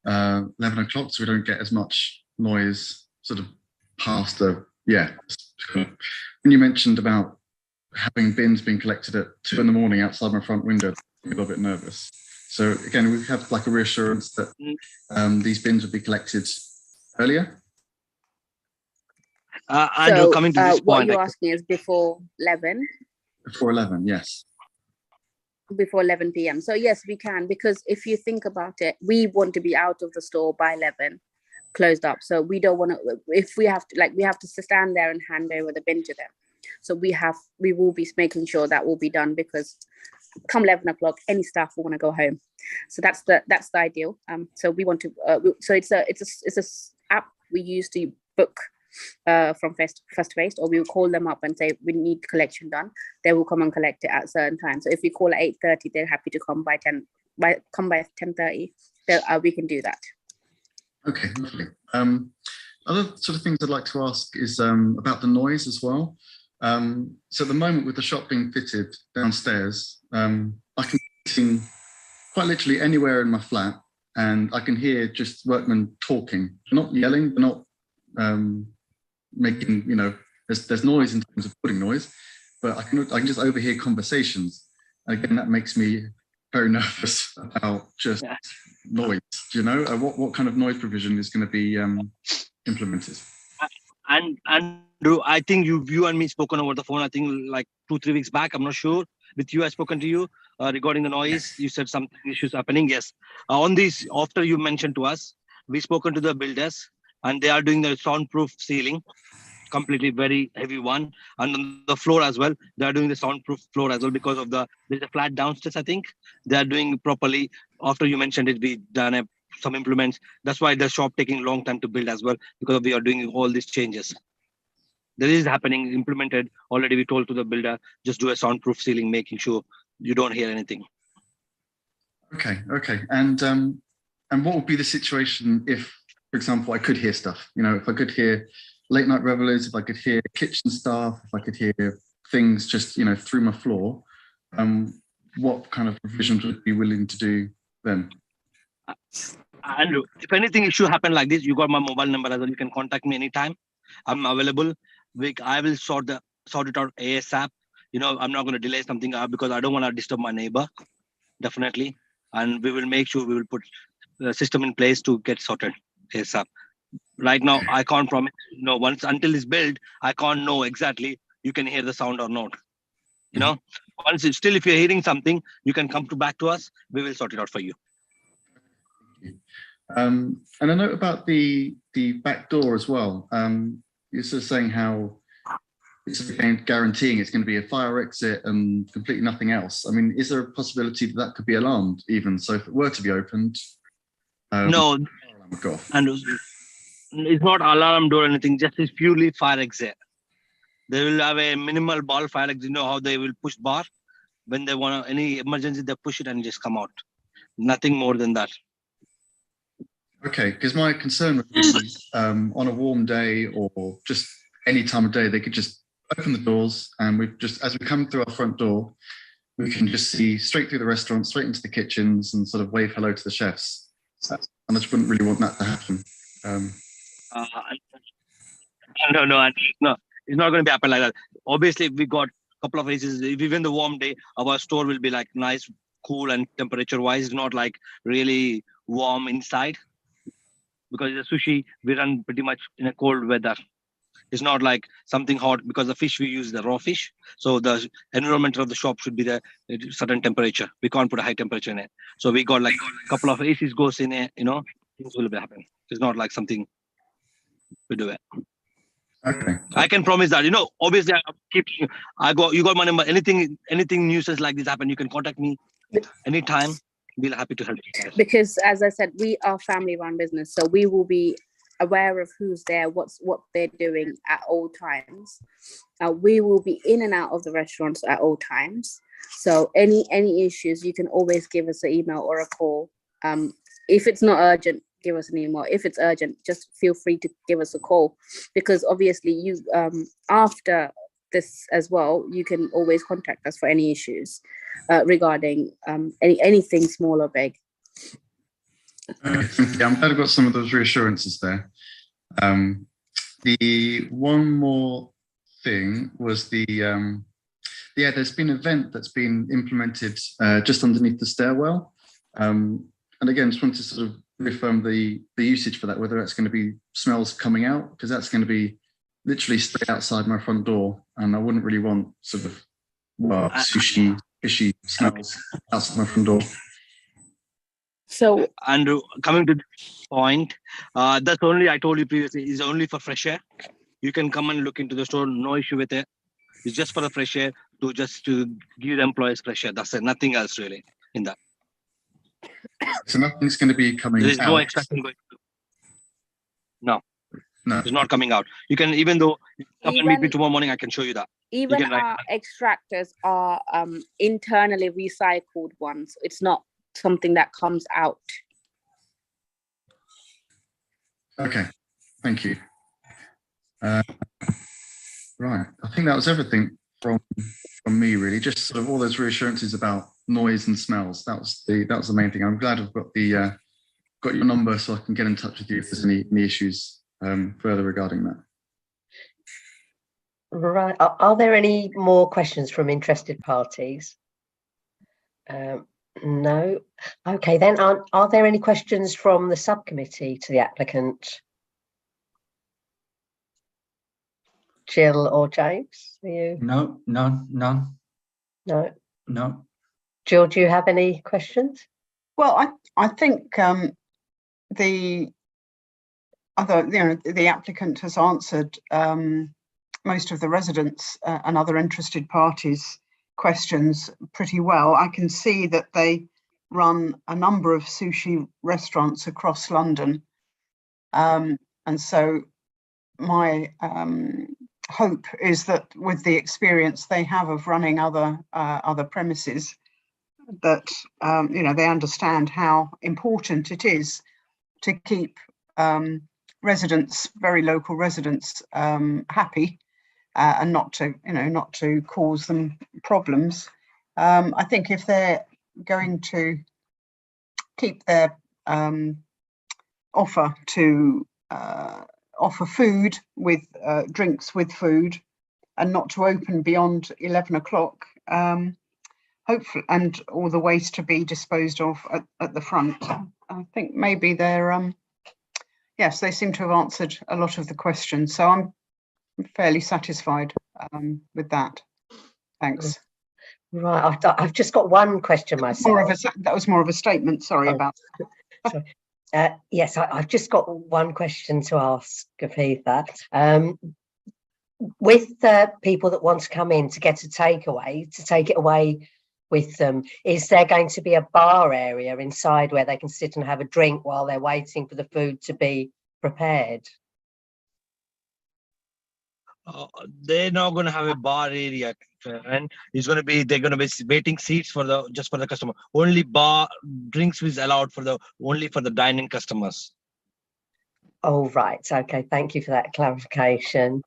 11 o'clock, so we don't get as much noise sort of past the, When you mentioned about having bins being collected at 2 in the morning outside my front window, I'm a little bit nervous. So again, we have like a reassurance that these bins would be collected earlier. Andrew, coming to this what point, you're asking is before 11? Before 11, yes. Before 11 p.m. So yes, we can, because if you think about it, we want to be out of the store by 11, closed up. So we don't want to, if we have to, we have to stand there and hand over the bin to them. So we will be making sure that will be done, because come 11 o'clock, any staff will want to go home. So that's the ideal. So we want to, so it's a app we use to book from first waste, or we'll call them up and say we need collection done. They will come and collect it at certain times. So if we call at 8:30, they're happy to come by 10:30. We can do that. Okay, lovely. Other sort of things I'd like to ask is about the noise as well. So at the moment, with the shop being fitted downstairs, I can sing quite literally anywhere in my flat, and I can hear just workmen talking. They're not yelling, they're not making, there's noise in terms of putting noise, but I can just overhear conversations. And again, that makes me very nervous about just noise. Do you know what kind of noise provision is going to be implemented? And I think you and me spoken over the phone, I think like 2-3 weeks back, I'm not sure. With you, I spoken to you regarding the noise. You said some issues happening. Yes. On this, after you mentioned to us, we spoken to the builders, and they are doing the soundproof ceiling, completely very heavy one. And on the floor as well, they are doing the soundproof floor as well, because of there's a flat downstairs, I think. They are doing properly. After you mentioned it, we done some implements. That's why the shop taking a long time to build as well, because we are doing all these changes. This is happening, implemented already. We told to the builder, just do a soundproof ceiling, making sure you don't hear anything. Okay. And what would be the situation if, for example, I could hear stuff? If I could hear late night revelers, if I could hear kitchen staff, if I could hear things just through my floor, what kind of provisions would be willing to do then? Andrew, if anything issue happen like this, you got my mobile number as well. You can contact me anytime. I'm available. I will sort it out ASAP. I'm not going to delay something because I don't want to disturb my neighbor, definitely. And we will make sure we will put the system in place to get sorted ASAP. Right now, I can't promise. Until it's built, I can't know exactly you can hear the sound or not. You know, once it's still, if you're hearing something, you can come back to us. We will sort it out for you. And a note about the back door as well. You're sort of saying how it's guaranteeing it's going to be a fire exit and completely nothing else. I mean, is there a possibility that that could be alarmed even? So if it were to be opened, no, alarm would go off. and it's not alarm door or anything. Just it's purely fire exit. They will have a minimal ball fire exit. You know how they will push bar when they want any emergency, they push it and just come out. Nothing more than that. Okay, because my concern would be on a warm day or just any time of day, they could just open the doors and we just, as we come through our front door, we can just see straight through the restaurant, straight into the kitchens and sort of wave hello to the chefs. And I just wouldn't really want that to happen. No, it's not going to be happen like that. Obviously, we got a couple of races. Even the warm day, our store will be like nice, cool and temperature-wise, not like really warm inside. Because the sushi, we run pretty much in a cold weather. It's not like something hot because the fish we use the raw fish. So the environment of the shop should be the certain temperature. We can't put a high temperature in it. So we got like a couple of ACs goes in it, you know, things will be happen. It's not like something we do it. Okay. I can promise that, you know, obviously you got my number. Anything nuisance like this happen, you can contact me anytime. We'll happy to help you. Because as I said, we are family run business, so we will be aware of who's there, what they're doing at all times. We will be in and out of the restaurants at all times. So any issues, you can always give us an email or a call. If it's not urgent, give us an email. If it's urgent, just feel free to give us a call, because obviously you after this as well, you can always contact us for any issues regarding anything small or big. Okay, thank you. I'm glad I got some of those reassurances there. The one more thing was there's been an event that's been implemented just underneath the stairwell. And again, just wanted to sort of reaffirm the usage for that, whether that's going to be smells coming out, because that's going to be literally straight outside my front door. And I wouldn't really want sort of sushi, fishy smells outside my front door. So, and coming to this point, that's only, I told you previously, is only for fresh air. You can come and look into the store, no issue with it. It's just for the fresh air, to give the employees fresh air. That's it, nothing else really in that. So nothing's going to be coming out. There is no extraction going to. No, it's not coming out. You can, even though you come and meet me tomorrow morning, I can show you that. Even our extractors are internally recycled ones. It's not something that comes out. Okay, thank you. Right, I think that was everything from me really. Just sort of all those reassurances about noise and smells. That was the main thing. I'm glad I've got got your number so I can get in touch with you if there's any issues further regarding that. Right. Are there any more questions from interested parties? No. Okay, then are there any questions from the subcommittee to the applicant? Jill or James? Are you? No, none. No. No. Jill, do you have any questions? Well, I think the applicant has answered most of the residents and other interested parties' questions pretty well. I can see that they run a number of sushi restaurants across London, and so my hope is that with the experience they have of running other premises, that they understand how important it is to keep residents, very local residents, happy, and not to cause them problems. I think if they're going to keep their offer to offer food with drinks with food, and not to open beyond 11 o'clock, hopefully, and all the waste to be disposed of at the front. I think maybe they're yes, they seem to have answered a lot of the questions, so I'm fairly satisfied with that. Thanks. Right, I've just got one question myself. That was more of a statement. Sorry about that. Sorry. Yes, I've just got one question to ask Gafitha. With people that want to come in to get a takeaway, to take it away with them, is there going to be a bar area inside where they can sit and have a drink while they're waiting for the food to be prepared? They're not going to have a bar area, and they're going to be waiting seats for the customer. Only bar drinks is allowed only for the dining customers. Oh, right. Okay, thank you for that clarification.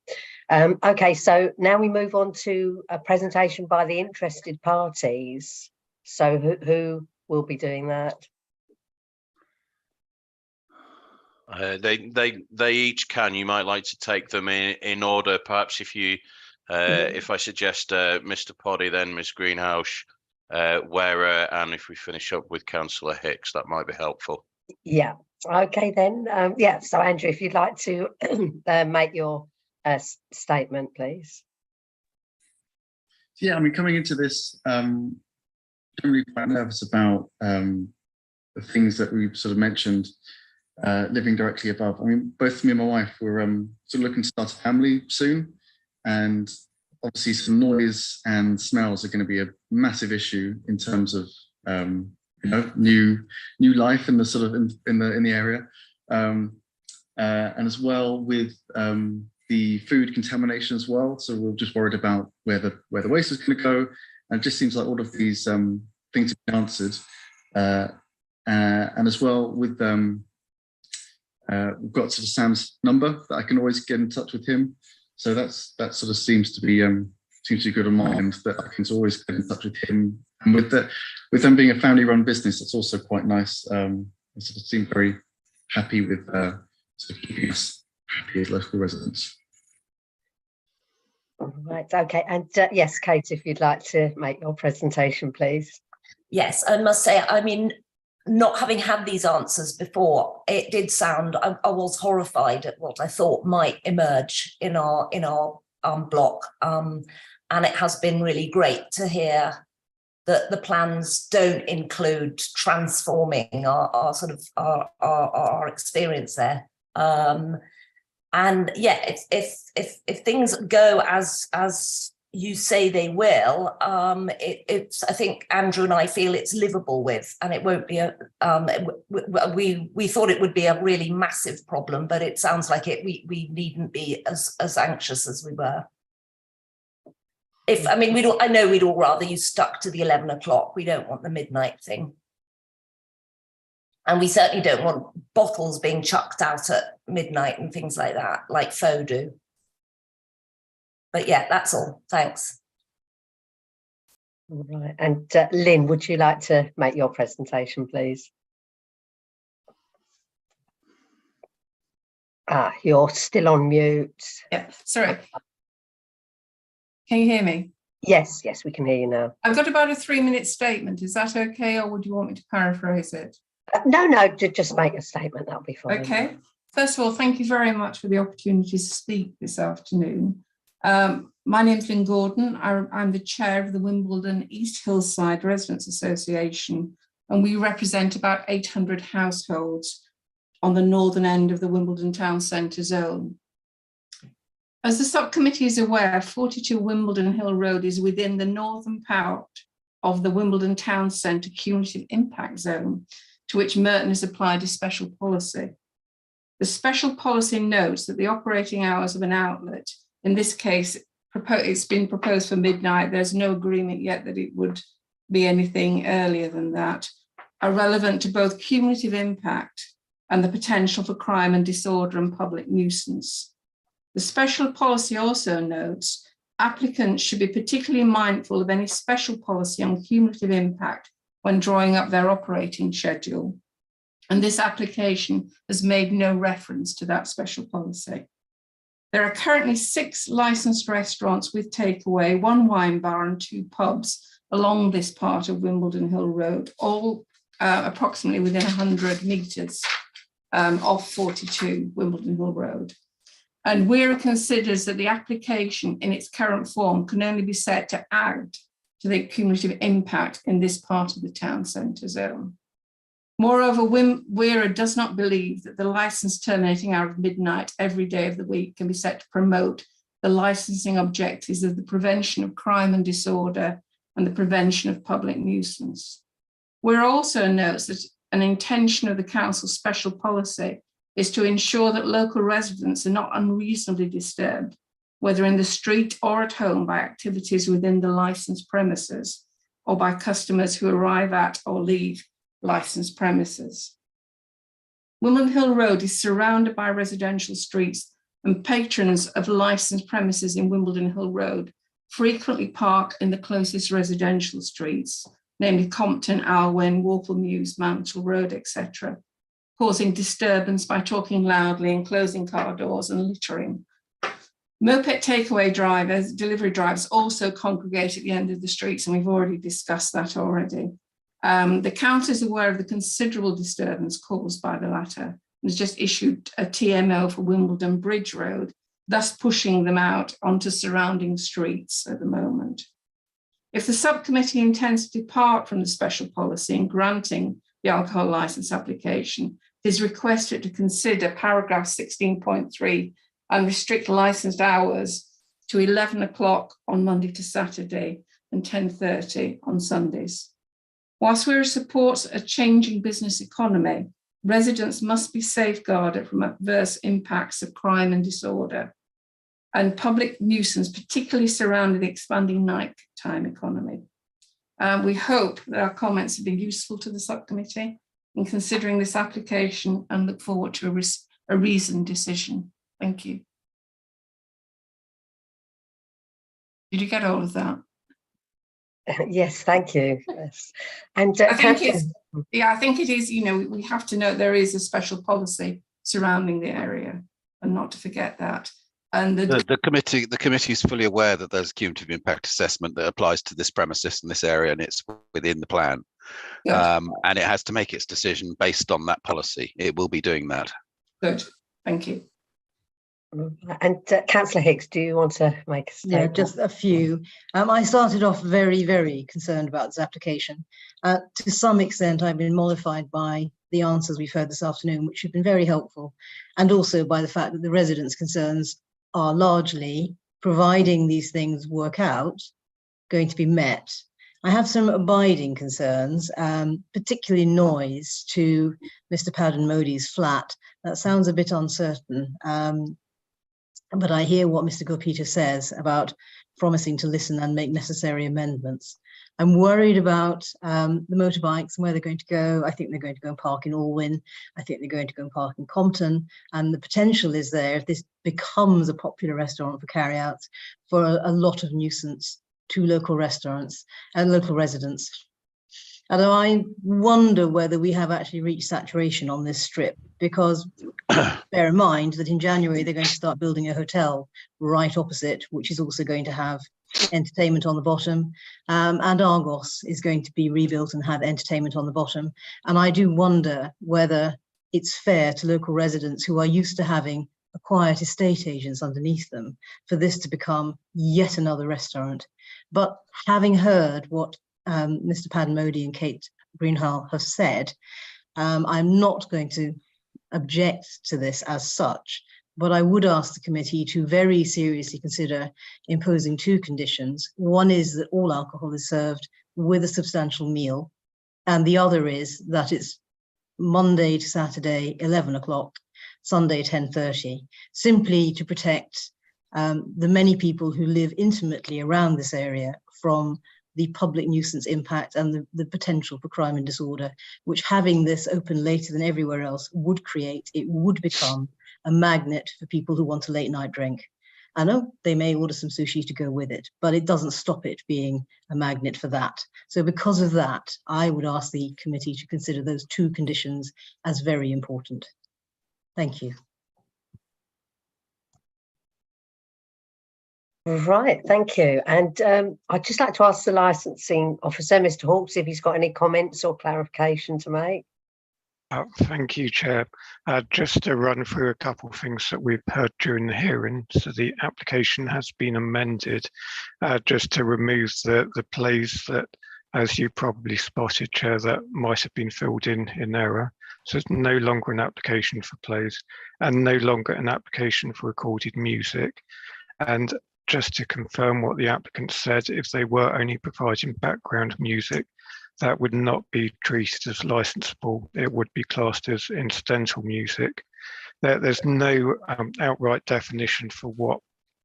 Okay, so now we move on to a presentation by the interested parties. So who will be doing that? They each can. You might like to take them in order. Perhaps if you if I suggest Mr. Poddy, then Ms. Greenhouse, Wera, and if we finish up with Councillor Hicks, that might be helpful. Yeah. Okay then. Yeah. So Andrew, if you'd like to make your statement, please. Yeah, I mean, coming into this, generally quite nervous about the things that we've sort of mentioned. Living directly above. I mean, both me and my wife were sort of looking to start a family soon, and obviously some noise and smells are going to be a massive issue in terms of you know, new life in the sort of in the area, and as well with the food contamination as well. So we're just worried about where the waste is going to go, and it just seems like all of these things have been answered, and as well with we've got sort of Sam's number that I can always get in touch with him. So that sort of seems to be good on my end, that I can always get in touch with him. And with them being a family-run business, it's also quite nice. I sort of seem very happy with sort of keeping us happy as local residents. All right. Okay. And yes, Kate, if you'd like to make your presentation, please. Yes, I must say, I mean, not having had these answers before, it did sound, I was horrified at what I thought might emerge in our block, and it has been really great to hear that the plans don't include transforming our sort of our experience there, and yeah, if things go as you say they will, it's, I think Andrew and I feel it's livable with, and it won't be a, we thought it would be a really massive problem, but it sounds like we needn't be as anxious as we were. I mean, I know we'd all rather you stuck to the 11 o'clock. We don't want the midnight thing. And we certainly don't want bottles being chucked out at midnight and things like that, like Faux do. But yeah, that's all. Thanks. All right. And Lynn, would you like to make your presentation, please? You're still on mute. Yeah, sorry. Can you hear me? Yes, we can hear you now. I've got about a 3-minute statement. Is that okay, or would you want me to paraphrase it? No, just make a statement. That'll be fine. Okay. First of all, thank you very much for the opportunity to speak this afternoon. My name's Lynn Gordon. I'm the chair of the Wimbledon East Hillside Residents Association, and we represent about 800 households on the northern end of the Wimbledon Town Centre zone. As the subcommittee is aware, 42 Wimbledon Hill Road is within the northern part of the Wimbledon Town Centre cumulative impact zone, to which Merton has applied a special policy. The special policy notes that the operating hours of an outlet, in this case, it's been proposed for midnight, there's no agreement yet that it would be anything earlier than that, are relevant to both cumulative impact and the potential for crime and disorder and public nuisance. The special policy also notes applicants should be particularly mindful of any special policy on cumulative impact when drawing up their operating schedule. And this application has made no reference to that special policy. There are currently 6 licensed restaurants with takeaway, 1 wine bar and 2 pubs along this part of Wimbledon Hill Road, all approximately within 100 metres of 42 Wimbledon Hill Road. And WERA considers that the application in its current form can only be set to add to the cumulative impact in this part of the town centre zone. Moreover, WERA does not believe that the licence terminating hour of midnight every day of the week can be set to promote the licensing objectives of the prevention of crime and disorder and the prevention of public nuisance. WERA also notes that an intention of the council's special policy is to ensure that local residents are not unreasonably disturbed, whether in the street or at home, by activities within the licensed premises or by customers who arrive at or leave licensed premises. Wimbledon Hill Road is surrounded by residential streets, and patrons of licensed premises in Wimbledon Hill Road frequently park in the closest residential streets, namely Compton, Alwyn, Warple Mews, Mantle Road, etc., causing disturbance by talking loudly and closing car doors and littering. Moped takeaway drivers, delivery drivers also congregate at the end of the streets, and we've already discussed that already. The council is aware of the considerable disturbance caused by the latter and has just issued a TMO for Wimbledon Bridge Road, thus pushing them out onto surrounding streets at the moment. If the subcommittee intends to depart from the special policy in granting the alcohol licence application, it is requested to consider paragraph 16.3 and restrict licensed hours to 11 o'clock on Monday to Saturday and 10:30 on Sundays. Whilst WERA supports a changing business economy, residents must be safeguarded from adverse impacts of crime and disorder and public nuisance, particularly surrounding the expanding nighttime economy. We hope that our comments have been useful to the subcommittee in considering this application and look forward to a reasoned decision. Thank you. Did you get all of that? Yes, thank you. Yes. And I think I think it is, you know, we have to note there is a special policy surrounding the area and not to forget that. And the committee is fully aware that there's a cumulative impact assessment that applies to this premises in this area, and it's within the plan. And it has to make its decision based on that policy. It will be doing that. Good, thank you. And Councillor Hicks, do you want to make a statement? Yeah, just a few. I started off very, very concerned about this application. To some extent, I've been mollified by the answers we've heard this afternoon, which have been very helpful, and also by the fact that the residents' concerns are largely, providing these things work out, going to be met. I have some abiding concerns, particularly noise to Mr. Padden Modi's flat. That sounds a bit uncertain. But I hear what Mr. Gurpita says about promising to listen and make necessary amendments. I'm worried about the motorbikes and where they're going to go. I think they're going to go and park in Alwyn. I think they're going to go and park in Compton. And the potential is there, if this becomes a popular restaurant for carryouts, for a lot of nuisance to local restaurants and local residents. And I wonder whether we have actually reached saturation on this strip, because bear in mind that in January they're going to start building a hotel right opposite, which is also going to have entertainment on the bottom, and Argos is going to be rebuilt and have entertainment on the bottom. And I do wonder whether it's fair to local residents who are used to having a quiet estate agents underneath them for this to become yet another restaurant. But having heard what Mr. Padden Modi and Kate Greenhalgh have said, I'm not going to object to this as such, but I would ask the committee to very seriously consider imposing two conditions. One is that all alcohol is served with a substantial meal, and the other is that it's Monday to Saturday, 11 o'clock, Sunday, 10:30, simply to protect the many people who live intimately around this area from the public nuisance impact and the potential for crime and disorder, which having this open later than everywhere else would create. It would become a magnet for people who want a late night drink. I know they may order some sushi to go with it, but it doesn't stop it being a magnet for that. So because of that, I would ask the committee to consider those two conditions as very important. Thank you. Right, thank you. And I'd just like to ask the licensing officer, Mr. Hawkes, if he's got any comments or clarification to make. Thank you, Chair. Just to run through a couple of things that we've heard during the hearing. So the application has been amended just to remove the plays that, as you probably spotted, Chair, that might have been filled in error. So it's no longer an application for plays and no longer an application for recorded music. And just to confirm what the applicant said, if they were only providing background music, that would not be treated as licensable. It would be classed as incidental music. There's no outright definition for what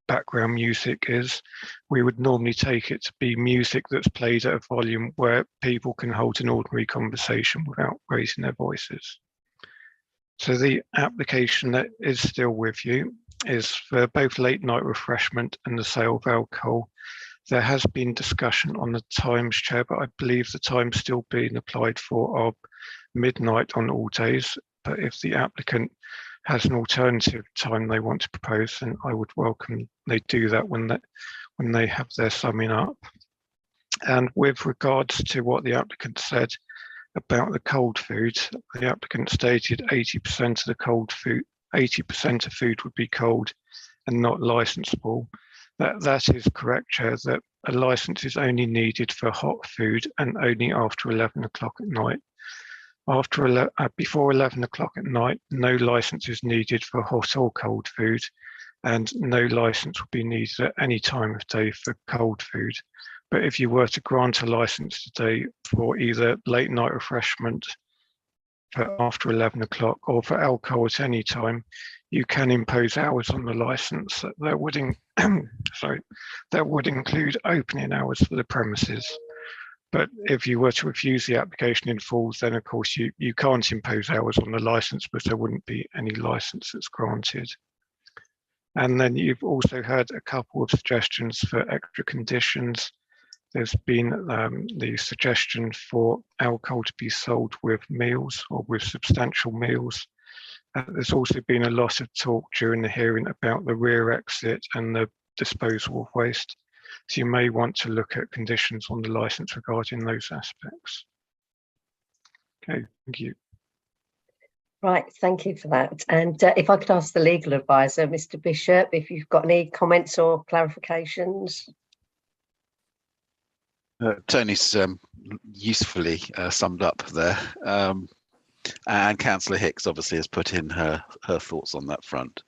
background music is. We would normally take it to be music that's played at a volume where people can hold an ordinary conversation without raising their voices. So the application that is still with you is for both late night refreshment and the sale of alcohol. There has been discussion on the times, Chair, but I believe the times still being applied for are midnight on all days. But if the applicant has an alternative time they want to propose, then I would welcome they do that when they have their summing up. And with regards to what the applicant said about the cold food, the applicant stated 80% of the cold food, 80% of food would be cold and not licensable. That is correct, Chair, that a license is only needed for hot food and only after 11 o'clock at night. Before 11 o'clock at night, no license is needed for hot or cold food, and no license will be needed at any time of day for cold food. But if you were to grant a license today for either late night refreshment for after 11 o'clock or for alcohol at any time, you can impose hours on the license that would include opening hours for the premises. But if you were to refuse the application in full, then of course you can't impose hours on the license, but there wouldn't be any license that's granted. And then you've also had a couple of suggestions for extra conditions. There's been the suggestion for alcohol to be sold with meals or with substantial meals. There's also been a lot of talk during the hearing about the rear exit and the disposal of waste. So you may want to look at conditions on the license regarding those aspects. Okay, thank you. Right, thank you for that. And if I could ask the legal advisor, Mr. Bishop, if you've got any comments or clarifications. Tony's usefully summed up there. And Councillor Hicks obviously has put in her thoughts on that front.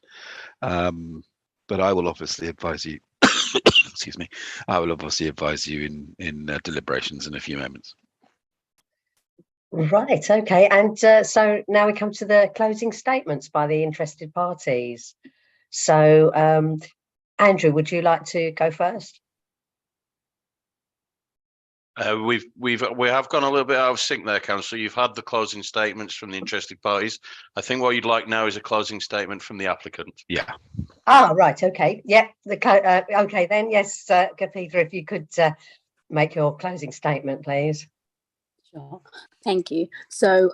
But I will obviously advise you, excuse me, I will obviously advise you in deliberations in a few moments. Right, okay. And so now we come to the closing statements by the interested parties. So Andrew, would you like to go first? We have gone a little bit out of sync there, Councillor. You've had the closing statements from the interested parties. I think what you'd like now is a closing statement from the applicant. Yeah. Ah, right. Okay. Yeah. Okay then. Yes, Cathedra, if you could make your closing statement, please. Sure. Thank you. So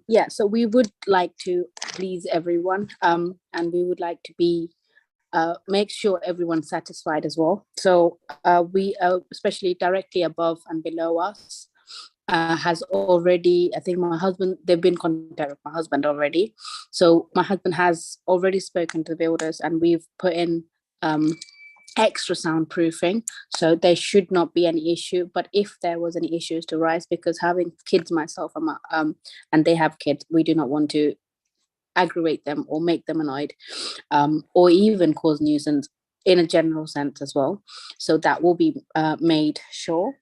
yeah. So we would like to please everyone, and we would like to be. Make sure everyone's satisfied as well. So we, especially directly above and below us, has already, I think my husband, they've been in contact with my husband already. So my husband has already spoken to the builders and we've put in extra soundproofing. So there should not be any issue. But if there was any issues to rise, because having kids myself, and they have kids, we do not want to aggravate them or make them annoyed, or even cause nuisance in a general sense as well. So that will be made sure.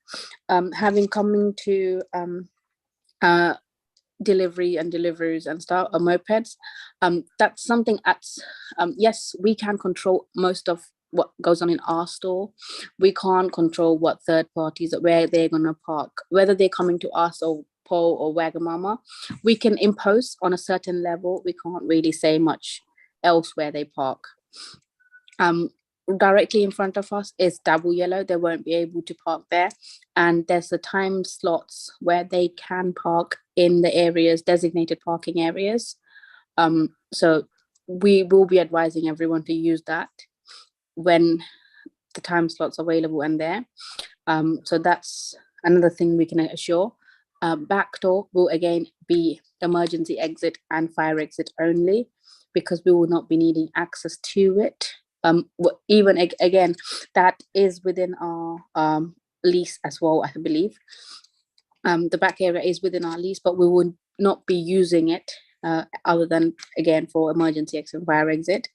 Having coming to delivery and deliveries and stuff, mopeds, that's something yes, we can control most of what goes on in our store. We can't control what third parties, where they're going to park, whether they're coming to us or Paul or Wagamama. We can impose on a certain level. We can't really say much else where they park. Directly in front of us is double yellow. They won't be able to park there. And there's the time slots where they can park in the areas, designated parking areas. So we will be advising everyone to use that when the time slots available and there. So that's another thing we can assure. Back door will again be emergency exit and fire exit only, because we will not be needing access to it. Even again, that is within our lease as well, I believe. The back area is within our lease, but we will not be using it other than, again, for emergency exit and fire exit.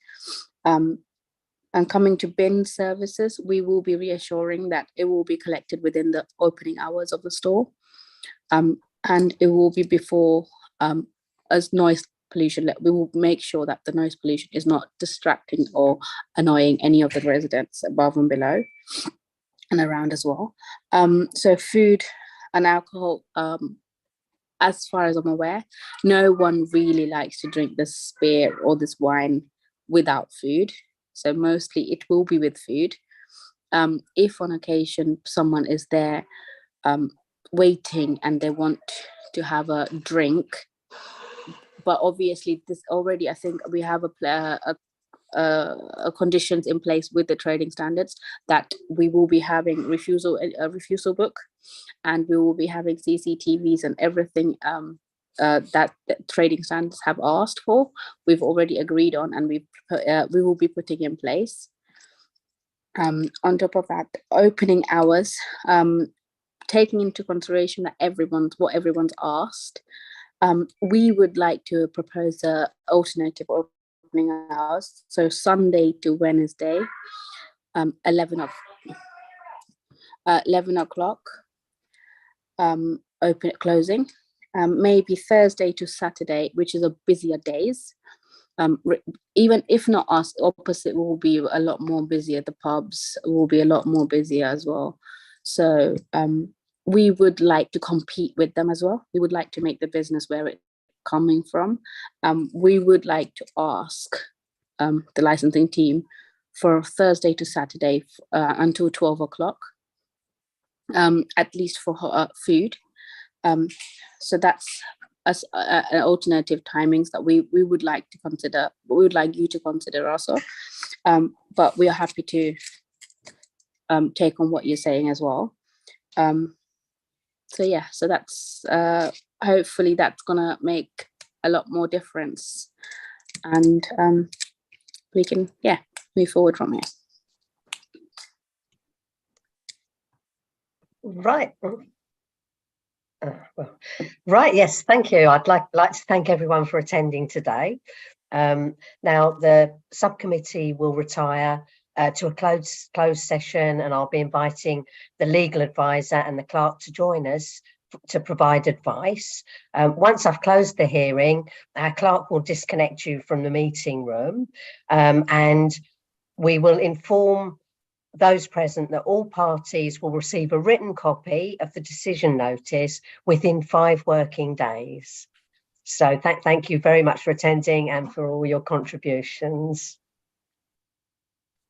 And coming to bin services, we will be reassuring that it will be collected within the opening hours of the store. And it will be before as noise pollution. We will make sure that the noise pollution is not distracting or annoying any of the residents above and below and around as well. So food and alcohol, as far as I'm aware, no one really likes to drink this beer or this wine without food. So mostly it will be with food. If on occasion someone is there waiting and they want to have a drink, but obviously this already, I think we have a conditions in place with the trading standards that we will be having a refusal book, and we will be having CCTVs and everything that the trading standards have asked for. We've already agreed on, and we will be putting in place. On top of that, opening hours, taking into consideration that what everyone's asked, we would like to propose an alternative opening hours. So Sunday to Wednesday, 11 o'clock, open closing. Maybe Thursday to Saturday, which is a busier days. Even if not us, opposite will be a lot more busier. The pubs will be a lot more busier as well. So we would like to compete with them as well. We would like to make the business where it's coming from. We would like to ask the licensing team for Thursday to Saturday until 12 o'clock, at least for food. So that's an alternative timings that we would like to consider, but we would like you to consider also. But we are happy to take on what you're saying as well. So yeah, so that's hopefully that's gonna make a lot more difference, and we can move forward from here. Right. Right, yes, thank you. I'd like to thank everyone for attending today. Now the subcommittee will retire to a closed session, and I'll be inviting the legal advisor and the clerk to join us to provide advice. Once I've closed the hearing, our clerk will disconnect you from the meeting room, and we will inform those present that all parties will receive a written copy of the decision notice within 5 working days. So thank you very much for attending and for all your contributions.